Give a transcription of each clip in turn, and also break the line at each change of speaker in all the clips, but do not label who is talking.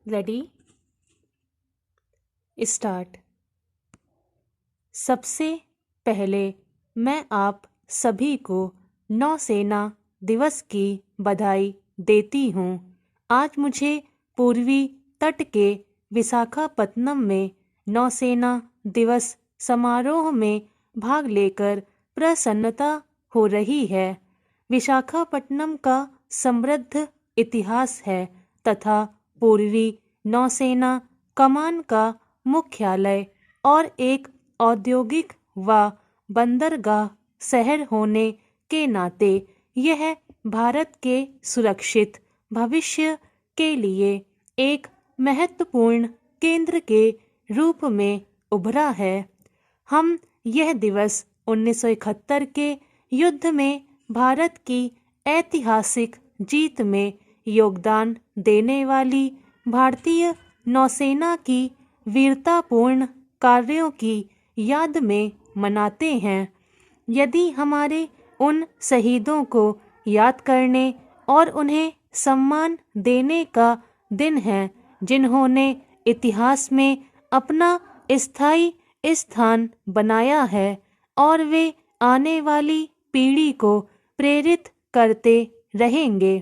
Ready start. सबसे पहले मैं आप सभी को नौसेना दिवस की बधाई देती हूँ। आज मुझे पूर्वी तट के विशाखापत्तनम में नौसेना दिवस समारोह में भाग लेकर प्रसन्नता हो रही है। विशाखापट्टनम का समृद्ध इतिहास है तथा पूर्वी नौसेना कमान का मुख्यालय और एक औद्योगिक व बंदरगाह शहर होने के नाते यह भारत के सुरक्षित भविष्य के लिए एक महत्वपूर्ण केंद्र के रूप में उभरा है। हम यह दिवस 1971 के युद्ध में भारत की ऐतिहासिक जीत में योगदान देने वाली भारतीय नौसेना की वीरतापूर्ण कार्यों की याद में मनाते हैं। यदि हमारे उन शहीदों को याद करने और उन्हें सम्मान देने का दिन है जिन्होंने इतिहास में अपना स्थायी स्थान बनाया है और वे आने वाली पीढ़ी को प्रेरित करते रहेंगे।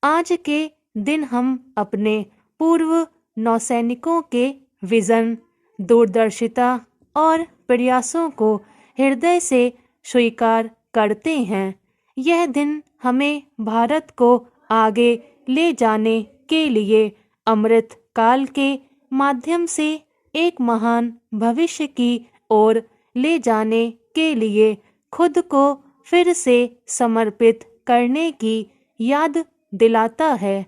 आज के दिन हम अपने पूर्व नौसैनिकों के विजन, दूरदर्शिता और प्रयासों को हृदय से स्वीकार करते हैं। यह दिन हमें भारत को आगे ले जाने के लिए अमृत काल के माध्यम से एक महान भविष्य की ओर ले जाने के लिए खुद को फिर से समर्पित करने की याद दिलाता है।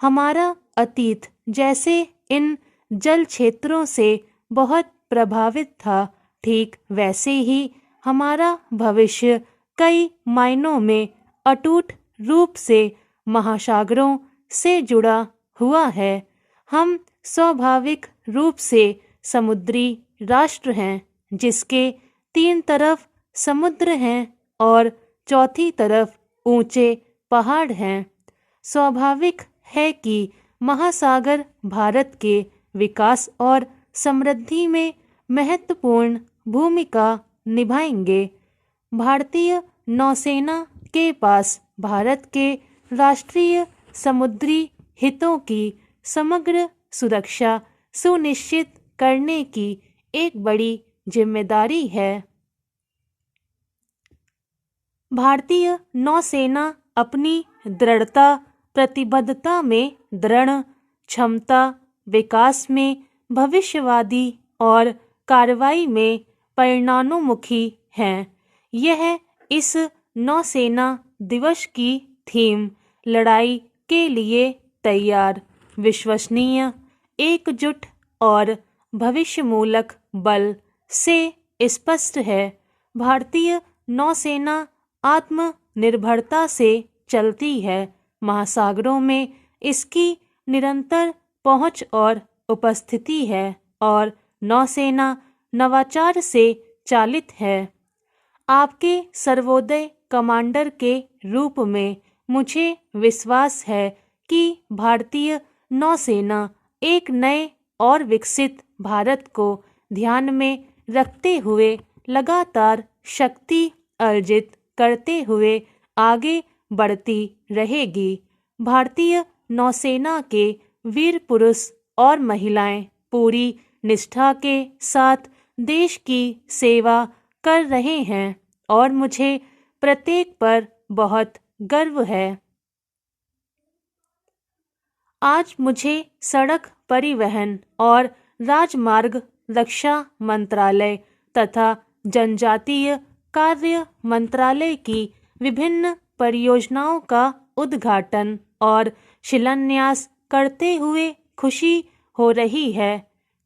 हमारा अतीत जैसे इन जल क्षेत्रों से बहुत प्रभावित था, ठीक वैसे ही हमारा भविष्य कई मायनों में अटूट रूप से महासागरों से जुड़ा हुआ है। हम स्वाभाविक रूप से समुद्री राष्ट्र हैं, जिसके 3 तरफ समुद्र हैं और चौथी तरफ ऊंचे पहाड़ हैं। स्वाभाविक है कि महासागर भारत के विकास और समृद्धि में महत्वपूर्ण भूमिका निभाएंगे। भारतीय नौसेना के पास भारत के राष्ट्रीय समुद्री हितों की समग्र सुरक्षा सुनिश्चित करने की एक बड़ी जिम्मेदारी है। भारतीय नौसेना अपनी दृढ़ता, प्रतिबद्धता में दृढ़, क्षमता, विकास में भविष्यवादी और कार्रवाई में परिणामोन्मुखी है। यह इस नौसेना दिवस की थीम लड़ाई के लिए तैयार, विश्वसनीय, एकजुट और भविष्यमूलक बल से स्पष्ट है। भारतीय नौसेना आत्मनिर्भरता से चलती है। महासागरों में इसकी निरंतर पहुंच और उपस्थिति है और नौसेना नवाचार से चालित है। आपके सर्वोदय कमांडर के रूप में मुझे विश्वास है कि भारतीय नौसेना एक नए और विकसित भारत को ध्यान में रखते हुए लगातार शक्ति अर्जित करते हुए आगे बढ़ती रहेगी। भारतीय नौसेना के वीर पुरुष और महिलाएं पूरी निष्ठा के साथ देश की सेवा कर रहे हैं और मुझे प्रत्येक पर बहुत गर्व है। आज मुझे सड़क परिवहन और राजमार्ग रक्षा मंत्रालय तथा जनजातीय कार्य मंत्रालय की विभिन्न परियोजनाओं का उद्घाटन और शिलान्यास करते हुए खुशी हो रही है।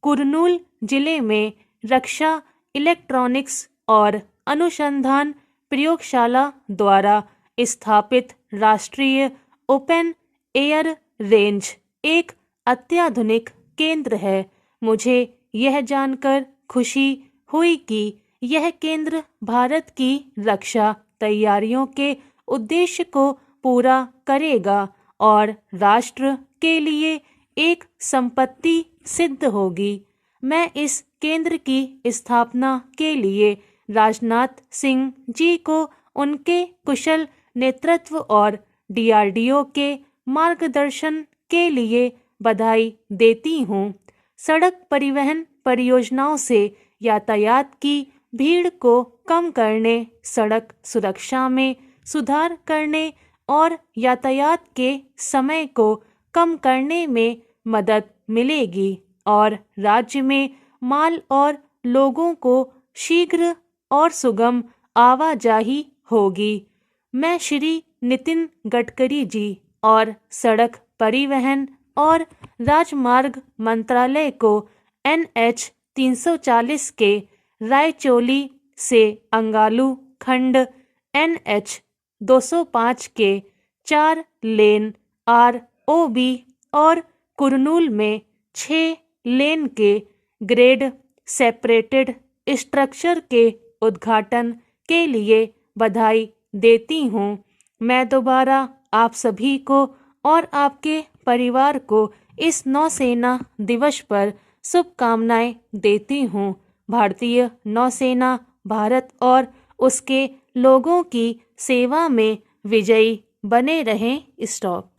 कुर्नूल जिले में रक्षा इलेक्ट्रॉनिक्स और अनुसंधान प्रयोगशाला द्वारा स्थापित राष्ट्रीय ओपन एयर रेंज एक अत्याधुनिक केंद्र है। मुझे यह जानकर खुशी हुई कि यह केंद्र भारत की रक्षा तैयारियों के उद्देश्य को पूरा करेगा और राष्ट्र के लिए एक संपत्ति सिद्ध होगी। मैं इस केंद्र की स्थापना के लिए राजनाथ सिंह जी को उनके कुशल नेतृत्व और DRDO के मार्गदर्शन के लिए बधाई देती हूँ। सड़क परिवहन परियोजनाओं से यातायात की भीड़ को कम करने, सड़क सुरक्षा में सुधार करने और यातायात के समय को कम करने में मदद मिलेगी और राज्य में माल और लोगों को शीघ्र और सुगम आवाजाही होगी। मैं श्री नितिन गडकरी जी और सड़क परिवहन और राजमार्ग मंत्रालय को NH 340 के रायचोली से अंगालू खंड, NH 205 के 4 लेन ROB और कुरनूल में 6 लेन के ग्रेड सेपरेटेड स्ट्रक्चर के उद्घाटन के लिए बधाई देती हूँ। मैं दोबारा आप सभी को और आपके परिवार को इस नौसेना दिवस पर शुभकामनाएं देती हूँ। भारतीय नौसेना भारत और उसके लोगों की सेवा में विजयी बने रहें। स्टॉप।